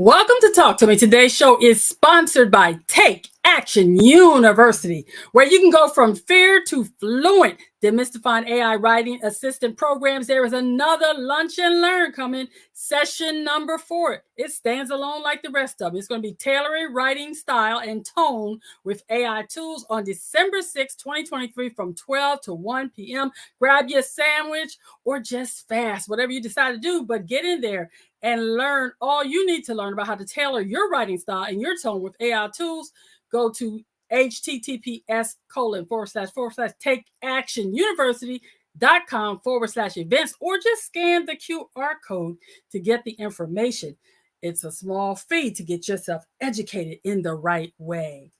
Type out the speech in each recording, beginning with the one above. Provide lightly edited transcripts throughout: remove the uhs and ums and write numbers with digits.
Welcome to Talk to Me. Today's show is sponsored by Take Action University, where you can go from fear to fluent. Demystifying AI writing assistant programs. There is another Lunch and Learn coming, session number 4. It stands alone like the rest of them. It's going to be tailoring writing style and tone with AI tools on December 6, 2023 from 12 to 1 p.m. Grab your sandwich or just fast, whatever you decide to do, but get in there and learn all you need to learn about how to tailor your writing style and your tone with AI tools. Go to https://takeactionuniversity.com/events, or just scan the QR code to get the information. It's a small fee to get yourself educated in the right way.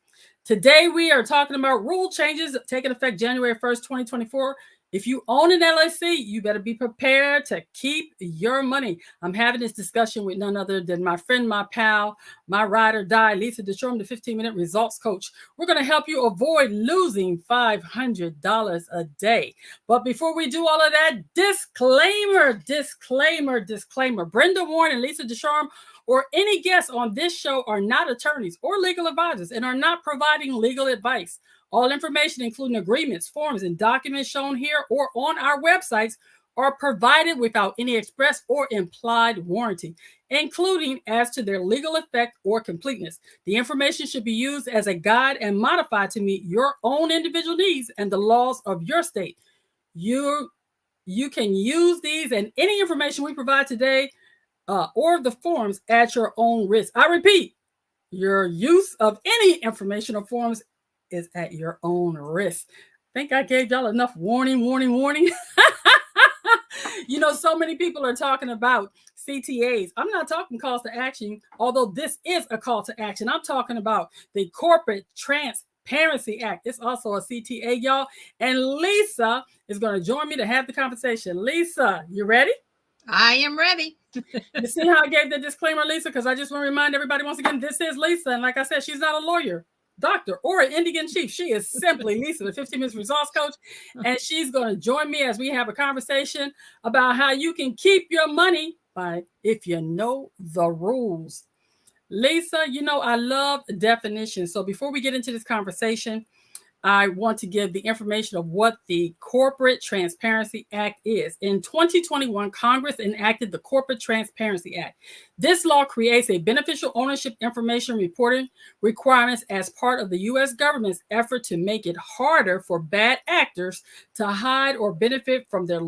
Today, we are talking about rule changes taking effect January 1st, 2024. If you own an LLC, you better be prepared to keep your money. I'm having this discussion with none other than my friend, my pal, my ride or die, Lisa Ducharme, the 15-minute results coach. We're going to help you avoid losing $500 a day. But before we do all of that, disclaimer. Brenda Warren and Lisa Ducharme or any guests on this show are not attorneys or legal advisors and are not providing legal advice. All information, including agreements, forms, and documents shown here or on our websites, are provided without any express or implied warranty, including as to their legal effect or completeness. The information should be used as a guide and modified to meet your own individual needs and the laws of your state. You can use these and any information we provide today or the forms at your own risk. I repeat, your use of any information or forms is at your own risk. I think I gave y'all enough warning. So many people are talking about CTAs. I'm not talking calls to action, although this is a call to action. I'm talking about the Corporate Transparency Act. It's also a CTA, y'all. And Lisa is going to join me to have the conversation. Lisa, you ready? I am ready. You see how I gave the disclaimer, Lisa? Because I just want to remind everybody once again, this is Lisa. And like I said, she's not a lawyer, doctor, or an Indian chief. She is simply Lisa, the 15 minutes results coach. And she's going to join me as we have a conversation about how you can keep your money if you know the rules. Lisa, I love definitions. So before we get into this conversation, I want to give the information of what the Corporate Transparency Act is. In 2021, Congress enacted the Corporate Transparency Act. This law creates a beneficial ownership information reporting requirements as part of the U.S. government's effort to make it harder for bad actors to hide or benefit from their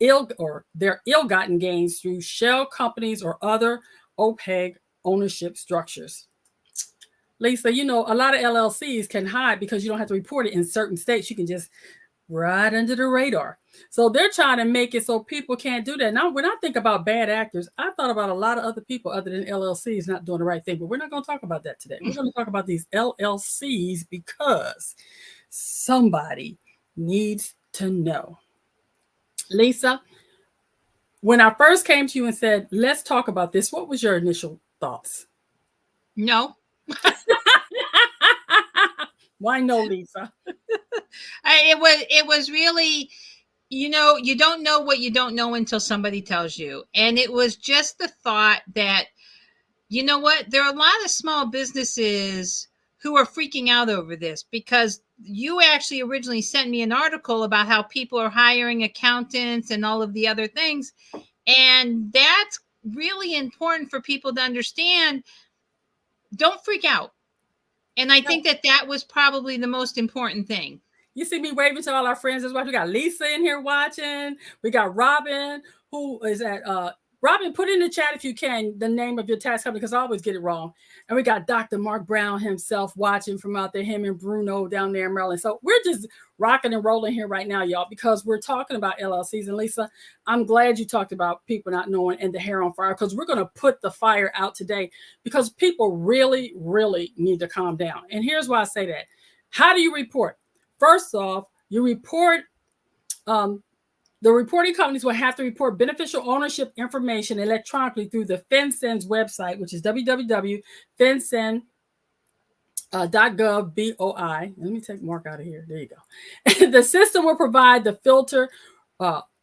ill-gotten gains through shell companies or other opaque ownership structures. Lisa, a lot of LLCs can hide because you don't have to report it in certain states. You can just ride under the radar. So they're trying to make it so people can't do that. Now, when I think about bad actors, I thought about a lot of other people other than LLCs not doing the right thing. But we're not going to talk about that today. We're going to talk about these LLCs because somebody needs to know. Lisa, when I first came to you and said, let's talk about this, what was your initial thoughts? No. Why no, Lisa? It was really, you don't know what you don't know until somebody tells you. And it was just the thought that, there are a lot of small businesses who are freaking out over this because you actually originally sent me an article about how people are hiring accountants and all of the other things. And that's really important for people to understand. Don't freak out. And I think that was probably the most important thing. You see me waving to all our friends as well. We got Lisa in here watching. We got Robin, who is at Robin, put in the chat if you can the name of your tax company because I always get it wrong. And we got Dr. Mark Brown himself watching from out there, him and Bruno down there in Maryland. So we're just rocking and rolling here right now, y'all, because we're talking about LLCs. And Lisa, I'm glad you talked about people not knowing and the hair on fire because we're going to put the fire out today because people really, really need to calm down. And here's why I say that. How do you report? First off, you report the reporting companies will have to report beneficial ownership information electronically through the FinCEN's website, which is www.fincen.gov.boi. Let me take Mark out of here. There you go. The system will provide the filter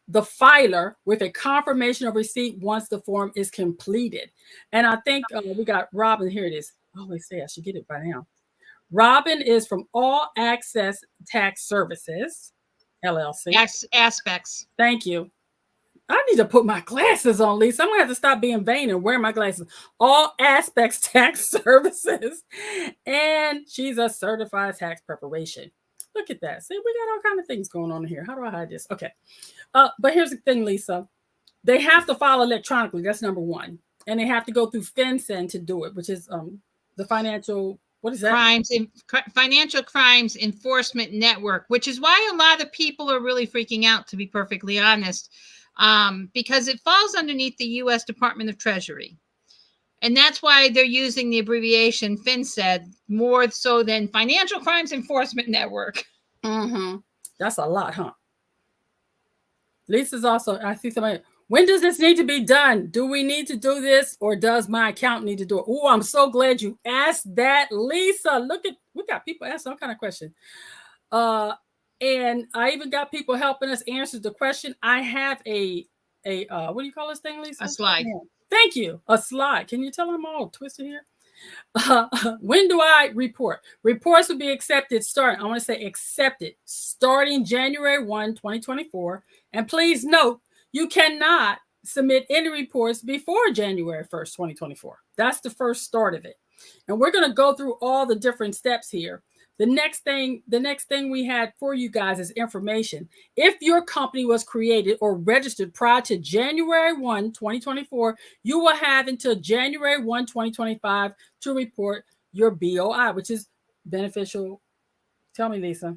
the filer with a confirmation of receipt once the form is completed. And I think we got Robin. Here it is. I always say I should get it by now. Robin is from All Access Tax Services, LLC. Aspects. Thank you. I need to put my glasses on, Lisa. I'm going to have to stop being vain and wear my glasses. All Aspects Tax Services. And she's a certified tax preparation. Look at that. See, we got all kinds of things going on here. How do I hide this? Okay. But here's the thing, Lisa. They have to file electronically. That's number one. And they have to go through FinCEN to do it, which is the financial, what is that? Financial Crimes Enforcement Network, which is why a lot of people are really freaking out, to be perfectly honest, because it falls underneath the U.S. Department of Treasury. And that's why they're using the abbreviation FinCEN more so than Financial Crimes Enforcement Network. Mm-hmm. That's a lot, huh? Lisa's also, I see somebody, when does this need to be done? Do we need to do this, or does my account need to do it? Oh, I'm so glad you asked that, Lisa. Look at, we got people asking all kind of questions. And I even got people helping us answer the question. I have a what do you call this thing, Lisa? A slide. Yeah. Thank you. A slide. Can you tell them all twisted here? When do I report? Reports will be accepted starting, I want to say accepted, starting January 1, 2024. And please note, you cannot submit any reports before January 1st, 2024. That's the first start of it. And we're going to go through all the different steps here. The next thing we had for you guys is information. If your company was created or registered prior to January 1, 2024, you will have until January 1, 2025 to report your BOI, which is beneficial. Tell me, Lisa.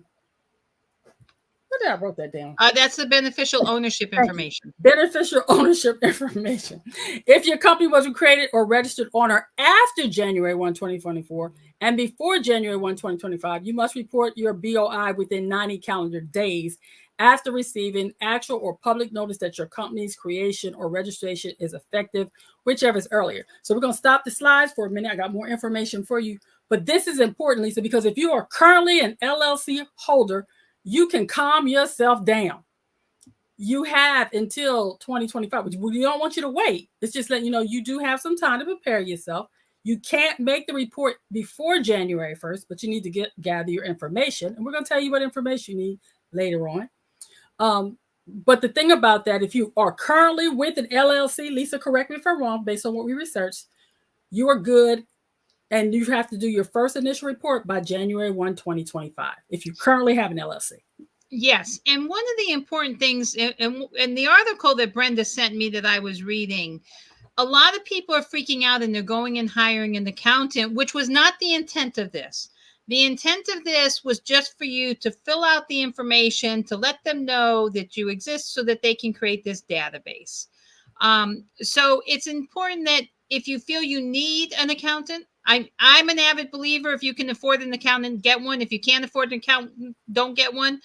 What did I wrote that down? That's the beneficial ownership information. Beneficial ownership information. If your company was created or registered on or after January 1, 2024, and before January 1, 2025, you must report your BOI within 90 calendar days after receiving actual or public notice that your company's creation or registration is effective, whichever is earlier. So we're going to stop the slides for a minute. I got more information for you. But this is important, Lisa, because if you are currently an LLC holder, you can calm yourself down. You have until 2025, which we don't want you to wait. It's just letting you know you do have some time to prepare yourself. You can't make the report before January 1st, but you need to gather your information. And we're going to tell you what information you need later on. But the thing about that, if you are currently with an LLC, Lisa, correct me if I'm wrong, based on what we researched, you are good. And you have to do your first initial report by January 1, 2025, if you currently have an LLC. Yes. And one of the important things in the article that Brenda sent me that I was reading, a lot of people are freaking out and they're going and hiring an accountant, which was not the intent of this. The intent of this was just for you to fill out the information, to let them know that you exist so that they can create this database. So it's important that if you feel you need an accountant, I'm an avid believer. If you can afford an accountant, get one. If you can't afford an accountant, don't get one.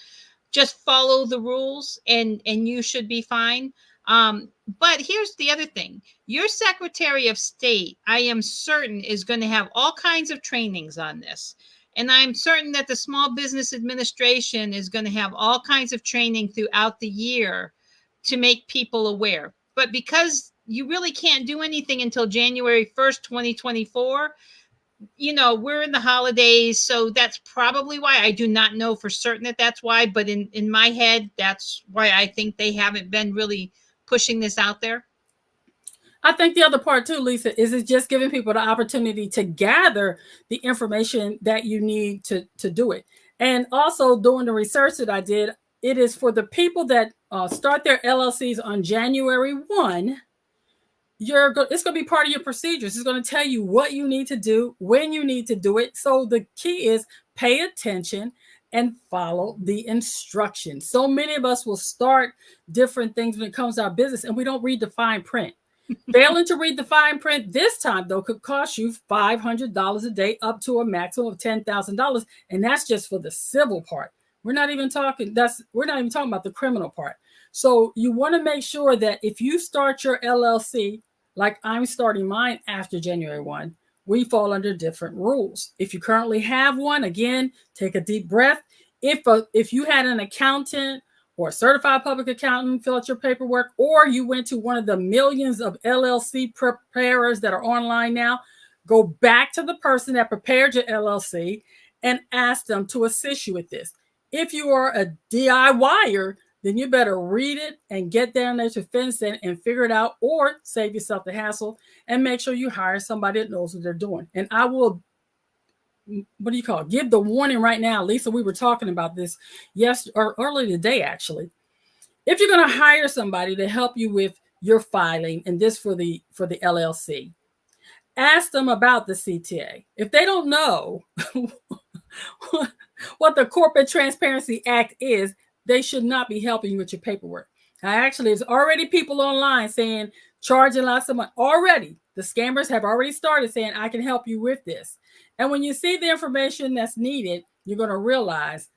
Just follow the rules and you should be fine. But here's the other thing. Your Secretary of State, I am certain, is going to have all kinds of trainings on this. And I'm certain that the Small Business Administration is going to have all kinds of training throughout the year to make people aware. But because you really can't do anything until January 1st, 2024, you know, we're in the holidays, so that's probably why. I do not know for certain that that's why, but in my head, that's why I think they haven't been really pushing this out there. I think the other part too, Lisa, is it's just giving people the opportunity to gather the information that you need to do it. And also doing the research that I did, it is for the people that start their LLCs on January 1. It's going to be part of your procedures. It's going to tell you what you need to do, when you need to do it. So the key is pay attention and follow the instructions. So many of us will start different things when it comes to our business and we don't read the fine print. Failing to read the fine print this time, though, could cost you $500 a day up to a maximum of $10,000. And that's just for the civil part. We're not even talking about the criminal part. So you want to make sure that if you start your LLC, like I'm starting mine after January 1, we fall under different rules. If you currently have one, again, take a deep breath. If you had an accountant or a certified public accountant, fill out your paperwork, or you went to one of the millions of LLC preparers that are online now, go back to the person that prepared your LLC and ask them to assist you with this. If you are a DIYer, then you better read it and get down there to FinCEN and figure it out, or save yourself the hassle and make sure you hire somebody that knows what they're doing. And I will, what do you call it? Give the warning right now. Lisa, we were talking about this earlier today, actually. If you're going to hire somebody to help you with your filing, and this for the LLC, ask them about the CTA. If they don't know what the Corporate Transparency Act is, they should not be helping you with your paperwork. There's already people online saying, charging lots of money. Already, the scammers have already started saying, I can help you with this. And when you see the information that's needed, you're going to realize,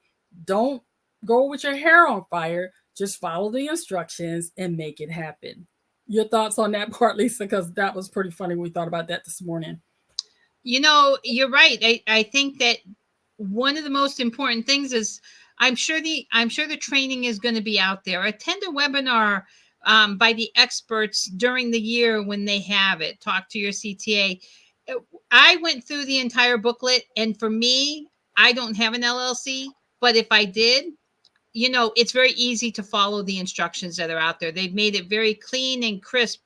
don't go with your hair on fire. Just follow the instructions and make it happen. Your thoughts on that part, Lisa? Because that was pretty funny. We thought about that this morning. You're right. I think that one of the most important things is, I'm sure the training is going to be out there. Attend a webinar by the experts during the year when they have it. Talk to your CTA. I went through the entire booklet, and for me, I don't have an LLC, but if I did, it's very easy to follow the instructions that are out there. They've made it very clean and crisp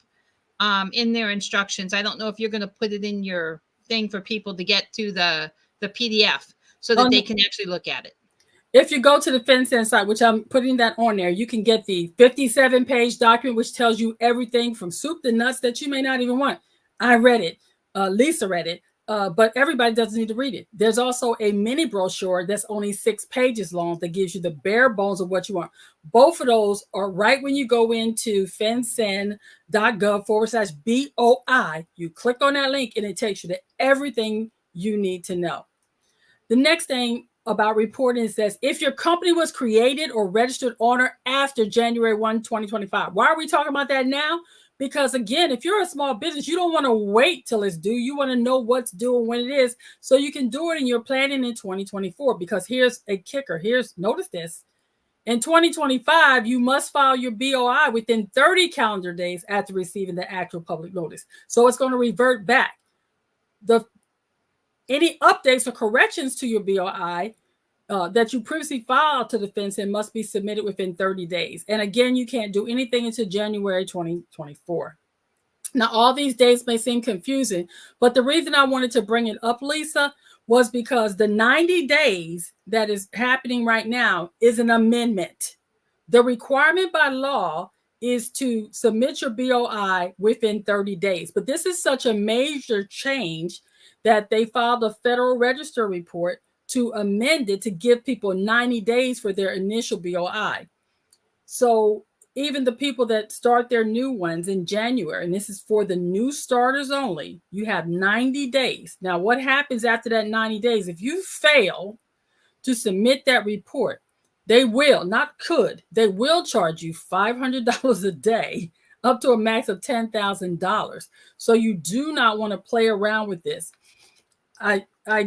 in their instructions. I don't know if you're going to put it in your thing for people to get to the PDF so that they can actually look at it. If you go to the FinCEN site, which I'm putting that on there, you can get the 57-page document, which tells you everything from soup to nuts that you may not even want. I read it. Lisa read it. But everybody doesn't need to read it. There's also a mini brochure that's only 6 pages long that gives you the bare bones of what you want. Both of those are right when you go into fincen.gov/BOI. You click on that link and it takes you to everything you need to know. The next thing about reporting says, if your company was created or registered on or after January 1, 2025. Why are we talking about that now? Because again, if you're a small business, you don't want to wait till it's due. You want to know what's due and when it is, so you can do it in your planning in 2024. Because here's a kicker. Notice this. In 2025, you must file your BOI within 30 calendar days after receiving the actual public notice. So it's going to revert back. Any updates or corrections to your BOI that you previously filed to the FinCEN must be submitted within 30 days. And again, you can't do anything until January 2024. Now, all these dates may seem confusing, but the reason I wanted to bring it up, Lisa, was because the 90 days that is happening right now is an amendment. The requirement by law is to submit your BOI within 30 days. But this is such a major change that they filed a Federal Register report to amend it to give people 90 days for their initial BOI. So even the people that start their new ones in January, and this is for the new starters only, you have 90 days. Now, what happens after that 90 days? If you fail to submit that report, they will charge you $500 a day, up to a max of $10,000. So you do not want to play around with this. I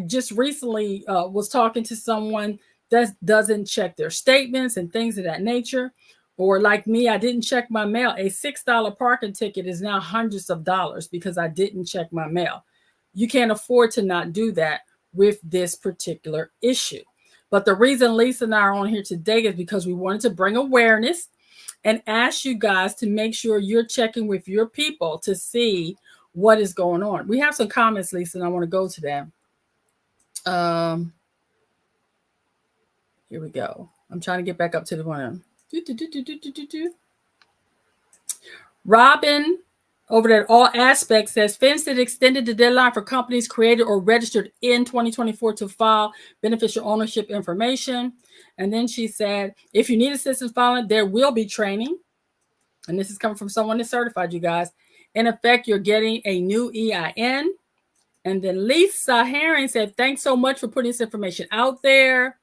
just recently was talking to someone that doesn't check their statements and things of that nature. Or like me, I didn't check my mail. A $6 parking ticket is now hundreds of dollars because I didn't check my mail. You can't afford to not do that with this particular issue. But the reason Lisa and I are on here today is because we wanted to bring awareness and ask you guys to make sure you're checking with your people to see what is going on. We have some comments, Lisa, and I want to go to them. Here we go. I'm trying to get back up to the one. Robin over there at All Aspects says, FinCEN extended the deadline for companies created or registered in 2024 to file beneficial ownership information. And then she said, if you need assistance filing, there will be training. And this is coming from someone that certified you guys. In effect, you're getting a new EIN. And then Lisa Herring said, thanks so much for putting this information out there.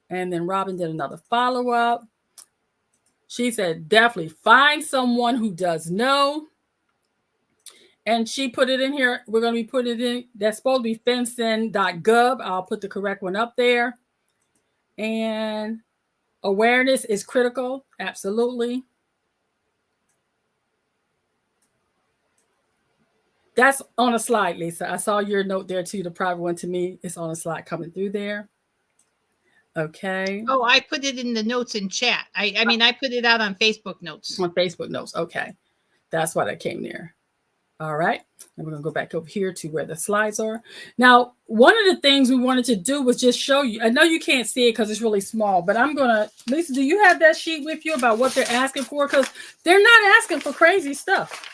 And then Robin did another follow-up. She said, definitely find someone who does know. And she put it in here. We're going to be putting it in. That's supposed to be fincen.gov. I'll put the correct one up there. And Awareness is critical. Absolutely. That's on a slide, Lisa. I saw your note there too. The private one to me is on a slide coming through there. Okay. Oh, I put it in the notes in chat. I mean, I put it out on Facebook notes. On Facebook notes. Okay. That's why that came there. All right. And we're going to go back over here to where the slides are. Now, one of the things we wanted to do was just show you. I know you can't see it because it's really small, but I'm going to, Lisa, do you have that sheet with you about what they're asking for? Because they're not asking for crazy stuff,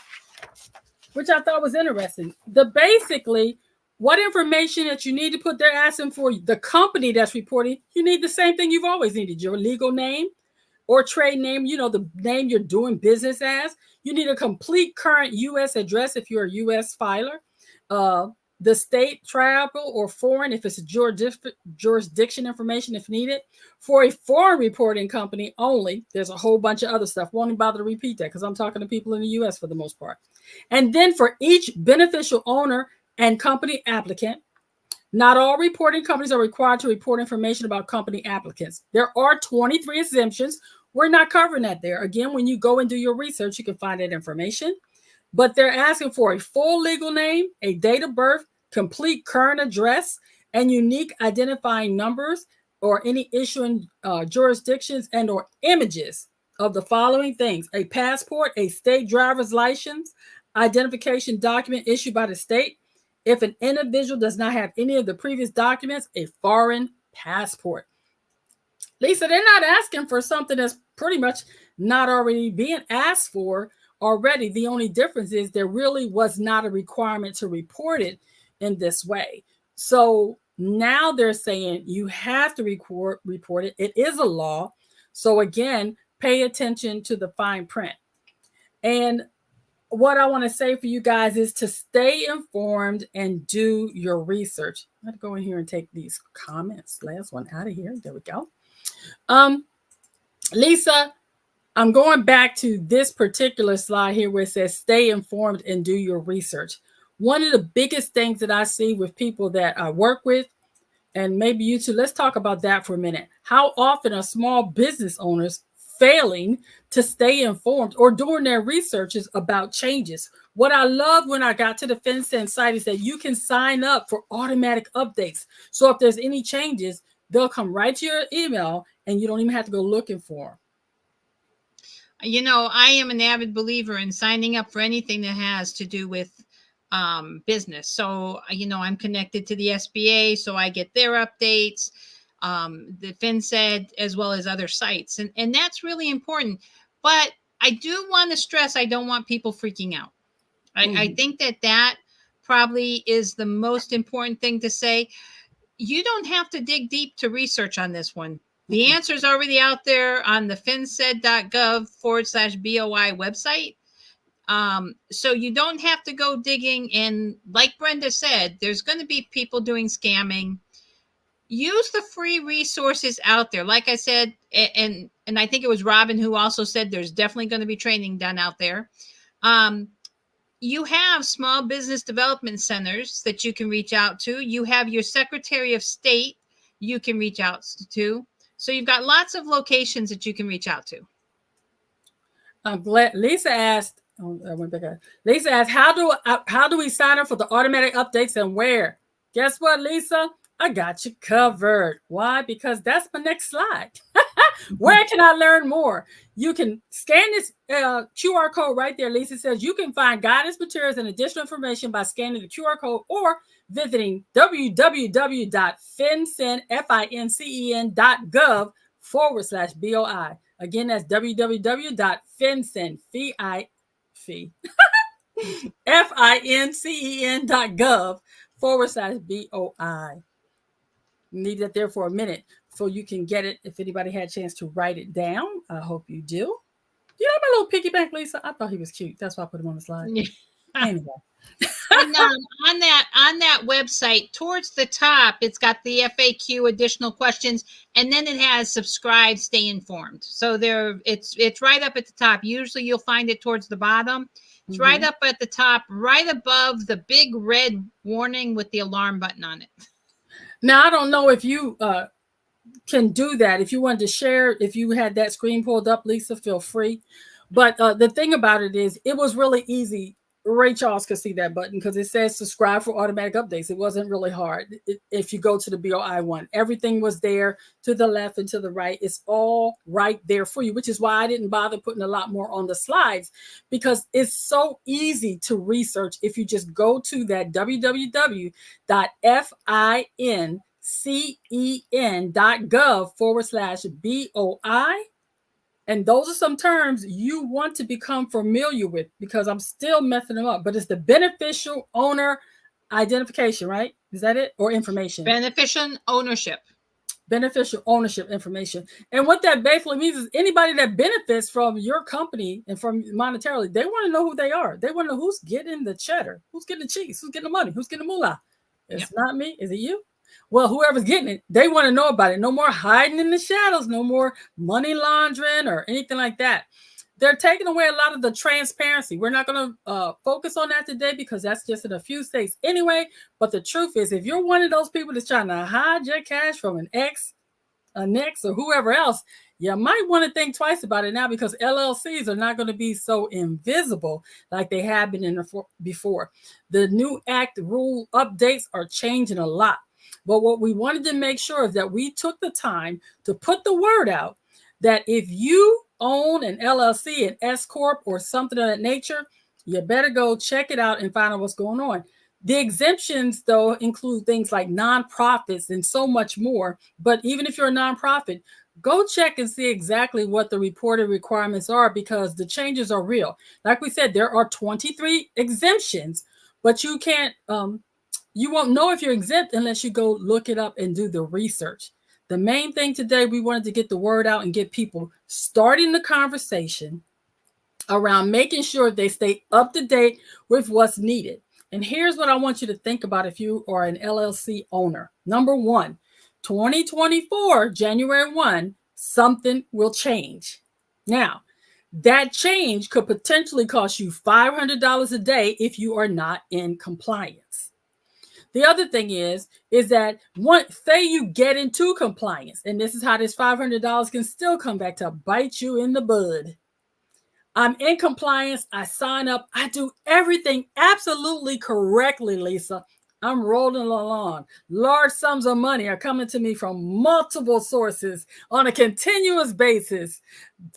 which I thought was interesting. Basically, what information that you need to put, they're asking for the company that's reporting. You need the same thing you've always needed, your legal name or trade name, the name you're doing business as. You need a complete current U.S. address if you're a U.S. filer, the state, tribal, or foreign if it's a jurisdiction information if needed. For a foreign reporting company only, there's a whole bunch of other stuff. Won't even bother to repeat that because I'm talking to people in the U.S. for the most part. And then for each beneficial owner and company applicant, not all reporting companies are required to report information about company applicants. There are 23 exemptions. We're not covering that there. Again, when you go and do your research, you can find that information. But they're asking for a full legal name, a date of birth, complete current address, and unique identifying numbers or any issuing jurisdictions and or images of the following things: a passport, a state driver's license, identification document issued by the state. If an individual does not have any of the previous documents, a foreign passport. Lisa, they're not asking for something that's pretty much not already being asked for already. The only difference is there really was not a requirement to report it in this way. So now they're saying you have to report it. It is a law. So again, pay attention to the fine print. And what I want to say for you guys is to stay informed and do your research. I'm going to go in here and take these comments. Last one out of here. There we go. Lisa, I'm going back to this particular slide here where it says stay informed and do your research. One of the biggest things that I see with people that I work with, and maybe you too, let's talk about that for a minute. How often are small business owners failing to stay informed or doing their researches about changes? What I love when I got to the FinCEN site is that you can sign up for automatic updates. So if there's any changes, they'll come right to your email and you don't even have to go looking for them. I am an avid believer in signing up for anything that has to do with business. So, I'm connected to the SBA, so I get their updates, the FinCEN, as well as other sites. And that's really important. But I do want to stress, I don't want people freaking out. I think that probably is the most important thing to say. You don't have to dig deep to research on this one. The answer is already out there on the finced.gov/BOI website. So you don't have to go digging. And like Brenda said, there's going to be people doing scamming. Use the free resources out there. Like I said, and I think it was Robin who also said there's definitely going to be training done out there. You have small business development centers that you can reach out to. You have your Secretary of State you can reach out to. So you've got lots of locations that you can reach out to. I'm glad Lisa asked. Lisa asked, how do we sign up for the automatic updates and where? Guess what, Lisa? I got you covered. Why? Because that's my next slide. Where can I learn more? You can scan this QR code right there. Lisa says you can find guidance materials and additional information by scanning the QR code or visiting www.fincen.gov/BOI. Again, that's www.fincen.gov/BOI. Leave that there for a minute so you can get it if anybody had a chance to write it down. I hope you do. You know my little piggy bank, Lisa? I thought he was cute. That's why I put him on the slide. Anyway. And on that website, towards the top, it's got the FAQ, additional questions, and then it has subscribe, stay informed. So it's right up at the top. Usually you'll find it towards the bottom. It's right up at the top, right above the big red warning with the alarm button on it. Now, I don't know if you can do that. If you wanted to share, if you had that screen pulled up, Lisa, feel free. But the thing about it is, it was really easy. Ray Charles could see that button because it says subscribe for automatic updates. It wasn't really hard. If you go to the BOI one, everything was there to the left and to the right. It's all right there for you, which is why I didn't bother putting a lot more on the slides, because it's so easy to research if you just go to that www.fincen.gov/BOI. And those are some terms you want to become familiar with, because I'm still messing them up. But it's the beneficial owner identification, right? Is that it? Or information? Beneficial ownership. Beneficial ownership information. And what that basically means is anybody that benefits from your company and from monetarily, they want to know who they are. They want to know who's getting the cheddar, who's getting the cheese, who's getting the money, who's getting the moolah. It's not me. Is it you? Well, whoever's getting it, they want to know about it. No more hiding in the shadows, no more money laundering or anything like that. They're taking away a lot of the transparency. We're not going to focus on that today because that's just in a few states anyway. But the truth is, if you're one of those people that's trying to hide your cash from an ex, an ex, or whoever else, you might want to think twice about it now, because LLCs are not going to be so invisible like they have been before. The new act rule updates are changing a lot. But what we wanted to make sure is that we took the time to put the word out that if you own an LLC, an S Corp, or something of that nature, you better go check it out and find out what's going on. The exemptions, though, include things like nonprofits and so much more. But even if you're a nonprofit, go check and see exactly what the reported requirements are, because the changes are real. Like we said, there are 23 exemptions, but you can't you won't know if you're exempt unless you go look it up and do the research. The main thing today, we wanted to get the word out and get people starting the conversation around making sure they stay up to date with what's needed. And here's what I want you to think about if you are an LLC owner. Number one, 2024, January 1, something will change. Now, that change could potentially cost you $500 a day if you are not in compliance. The other thing is that say you get into compliance, and this is how this $500 can still come back to bite you in the bud. I'm in compliance. I sign up. I do everything absolutely correctly, Lisa. I'm rolling along. Large sums of money are coming to me from multiple sources on a continuous basis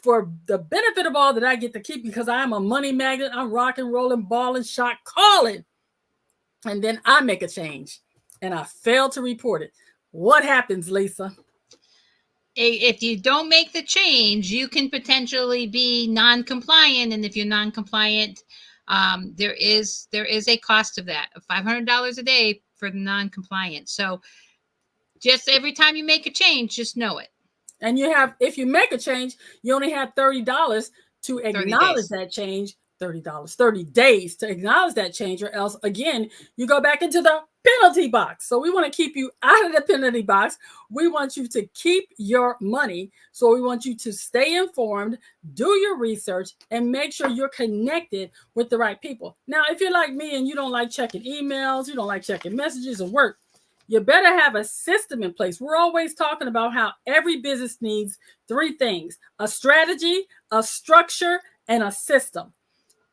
for the benefit of all that I get to keep, because I'm a money magnet. I'm rocking, rolling, balling, shot calling. And then I make a change and I fail to report it. What happens, Lisa? If you don't make the change, you can potentially be non-compliant. And if you're non-compliant, there is a cost of that, of $500 a day for the non-compliant. So just every time you make a change, just know it. And if you make a change, you only have $30 to acknowledge that change. $30, 30 days to acknowledge that change, or else again, you go back into the penalty box. So we want to keep you out of the penalty box. We want you to keep your money. So we want you to stay informed, do your research, and make sure you're connected with the right people. Now, if you're like me and you don't like checking emails, you don't like checking messages or work, you better have a system in place. We're always talking about how every business needs three things: a strategy, a structure, and a system.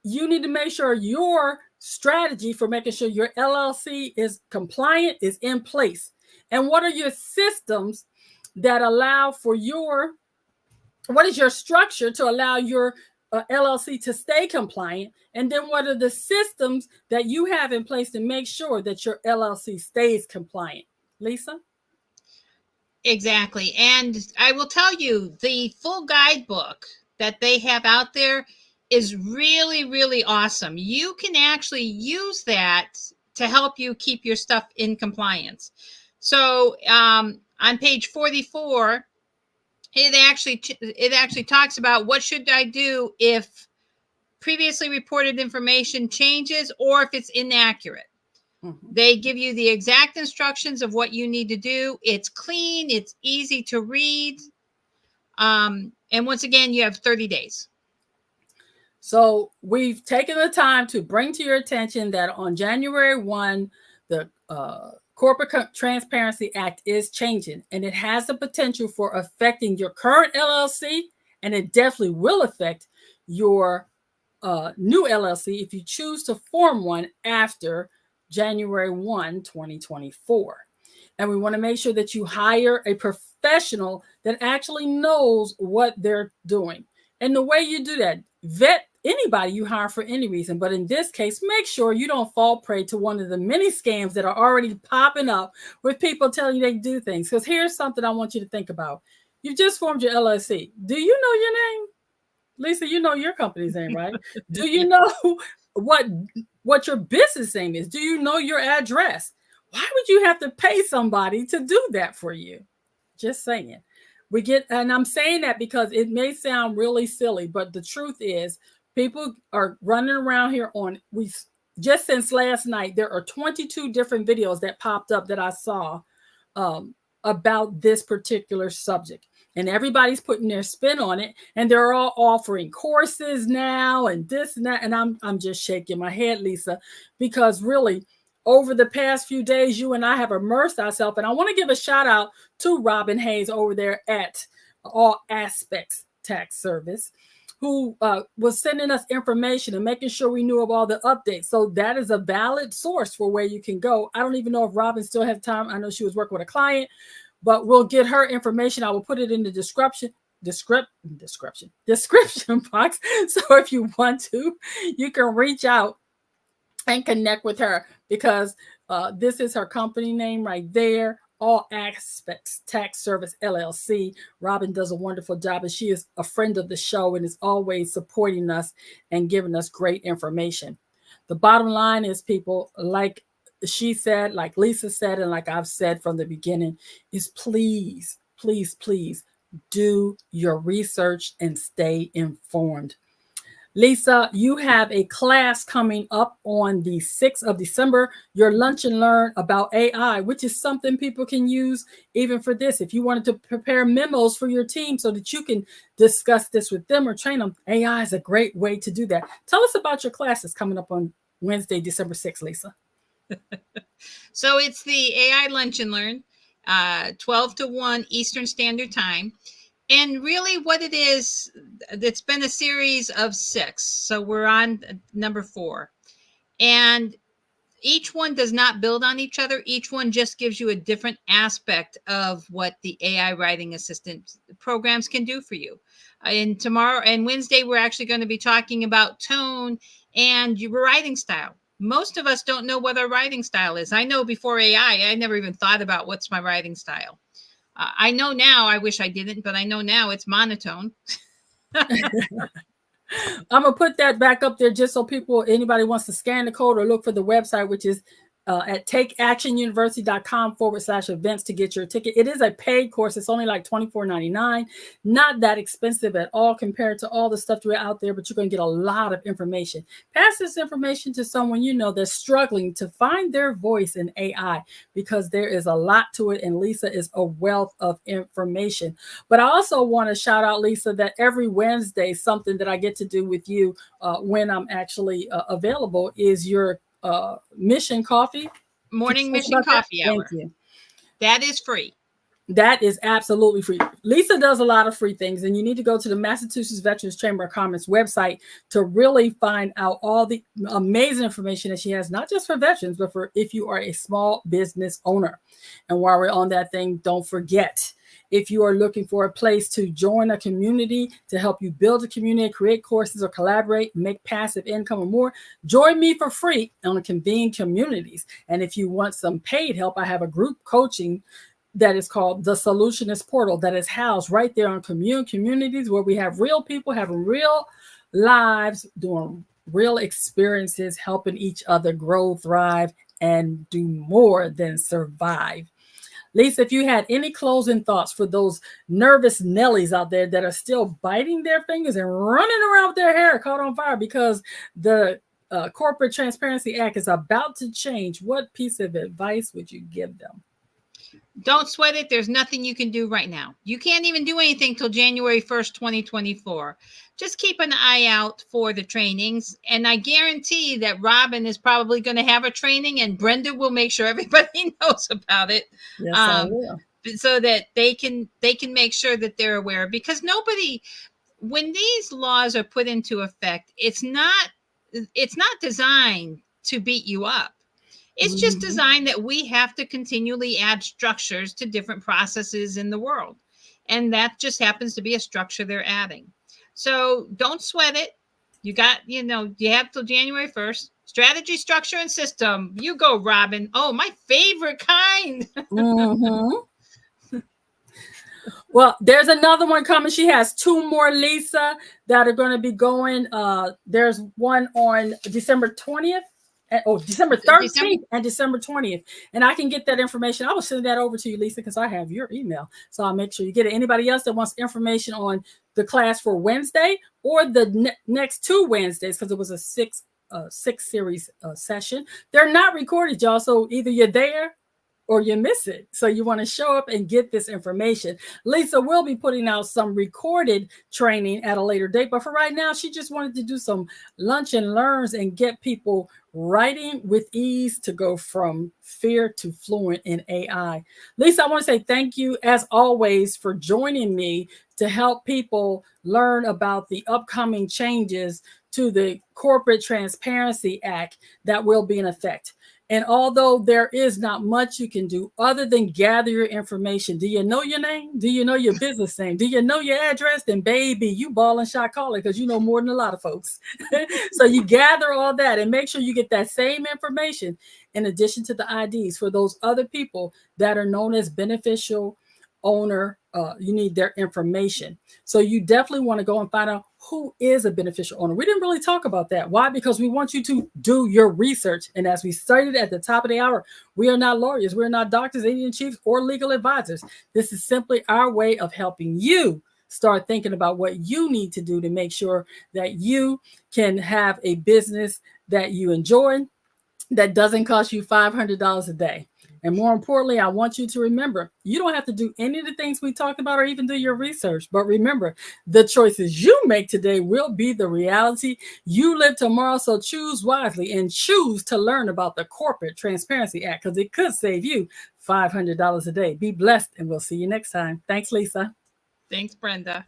You need to make sure your strategy for making sure your LLC is compliant is in place. And what are your systems that allow for what is your structure to allow your LLC to stay compliant? And then what are the systems that you have in place to make sure that your LLC stays compliant? Lisa? Exactly. And I will tell you, the full guidebook that they have out there is really, really awesome. You can actually use that to help you keep your stuff in compliance. So on page 44, it actually talks about what should I do if previously reported information changes or if it's inaccurate. Mm-hmm. They give you the exact instructions of what you need to do. It's clean. It's easy to read. And once again, you have 30 days. So we've taken the time to bring to your attention that on January 1, the Corporate Transparency Act is changing, and it has the potential for affecting your current LLC, and it definitely will affect your new LLC if you choose to form one after January 1, 2024. And we want to make sure that you hire a professional that actually knows what they're doing. And the way you do that, vet anybody you hire for any reason. But in this case, make sure you don't fall prey to one of the many scams that are already popping up with people telling you they do things. Because here's something I want you to think about. You've just formed your LLC. Do you know your name? Lisa, you know your company's name, right? Do you know what your business name is? Do you know your address? Why would you have to pay somebody to do that for you? Just saying. And I'm saying that because it may sound really silly, but the truth is people are running around here just since last night, there are 22 different videos that popped up that I saw about this particular subject. And everybody's putting their spin on it, and they're all offering courses now and this and that. And I'm just shaking my head, Lisa, because really over the past few days, you and I have immersed ourselves. And I want to give a shout out to Robin Hayes over there at All Aspects Tax Service, who was sending us information and making sure we knew of all the updates. So that is a valid source for where you can go. I don't even know if Robin still has time. I know she was working with a client, but we'll get her information. I will put it in the description box. So if you want to, you can reach out and connect with her, because this is her company name right there. All Aspects Tax Service LLC. Robin does a wonderful job, and she is a friend of the show and is always supporting us and giving us great information. The bottom line is, people, like she said, like Lisa said, and like I've said from the beginning, is please, please, please do your research and stay informed. Lisa, you have a class coming up on the 6th of December, your Lunch and Learn about AI, which is something people can use even for this. If you wanted to prepare memos for your team so that you can discuss this with them or train them, AI is a great way to do that. Tell us about your classes coming up on Wednesday, December 6th, Lisa. So it's the AI Lunch and Learn, 12 to 1 Eastern Standard Time. And really what it is, it's been a series of 6. So we're on number 4. And each one does not build on each other. Each one just gives you a different aspect of what the AI writing assistant programs can do for you. And tomorrow and Wednesday, we're actually going to be talking about tone and your writing style. Most of us don't know what our writing style is. I know before AI, I never even thought about what's my writing style. I know now, I wish I didn't, but I know now it's monotone. I'm going to put that back up there just so anybody wants to scan the code or look for the website, which is at takeactionuniversity.com/events to get your ticket. It is a paid course. It's only like $24.99. Not that expensive at all compared to all the stuff that's out there, but you're going to get a lot of information. Pass this information to someone you know that's struggling to find their voice in AI, because there is a lot to it, and Lisa is a wealth of information. But I also want to shout out, Lisa, that every Wednesday, something that I get to do with you when I'm actually available is your Mission Coffee. Morning Mission Coffee Hour. Thank you. That is free. That is absolutely free. Lisa does a lot of free things, and you need to go to the Massachusetts Veterans Chamber of Commerce website to really find out all the amazing information that she has, not just for veterans, but for if you are a small business owner. And while we're on that thing, don't forget, if you are looking for a place to join a community to help you build a community, create courses or collaborate, make passive income or more, join me for free on Convene Communities. And if you want some paid help, I have a group coaching that is called the Soulutionist Portal that is housed right there on Communities, where we have real people having real lives, doing real experiences, helping each other grow, thrive, and do more than survive. Lisa, if you had any closing thoughts for those nervous Nellies out there that are still biting their fingers and running around with their hair caught on fire because the Corporate Transparency Act is about to change, what piece of advice would you give them? Don't sweat it. There's nothing you can do right now. You can't even do anything till January 1st, 2024. Just keep an eye out for the trainings. And I guarantee that Robin is probably going to have a training, and Brenda will make sure everybody knows about it. Yes, I will. So that they can make sure that they're aware. Because nobody, when these laws are put into effect, it's not designed to beat you up. It's just designed that we have to continually add structures to different processes in the world. And that just happens to be a structure they're adding. So don't sweat it. You have till January 1st. Strategy, structure, and system. You go, Robin. Oh, my favorite kind. Well, there's another one coming. She has 2 more, Lisa, that are going to be going. There's one on December 20th. December 13th and December 20th. And I can get that information. I will send that over to you, Lisa, because I have your email. So I'll make sure you get it. Anybody else that wants information on the class for Wednesday or the next 2 Wednesdays, because it was a 6 series session. They're not recorded, y'all. So either you're there or you miss it. So you want to show up and get this information. Lisa will be putting out some recorded training at a later date. But for right now, she just wanted to do some lunch and learns and get people writing with ease to go from fear to fluent in AI. Lisa, I want to say thank you, as always, for joining me to help people learn about the upcoming changes to the Corporate Transparency Act that will be in effect. And although there is not much you can do other than gather your information, do you know your name? Do you know your business name? Do you know your address? Then baby, you ball and shot caller, because you know more than a lot of folks. So you gather all that and make sure you get that same information in addition to the IDs for those other people that are known as beneficial owner. You need their information. So you definitely want to go and find out who is a beneficial owner. We didn't really talk about that. Why? Because we want you to do your research. And as we stated at the top of the hour, we are not lawyers. We're not doctors, Indian chiefs, or legal advisors. This is simply our way of helping you start thinking about what you need to do to make sure that you can have a business that you enjoy, that doesn't cost you $500 a day. And more importantly, I want you to remember, you don't have to do any of the things we talked about or even do your research. But remember, the choices you make today will be the reality you live tomorrow. So choose wisely and choose to learn about the Corporate Transparency Act, because it could save you $500 a day. Be blessed, and we'll see you next time. Thanks, Lisa. Thanks, Brenda.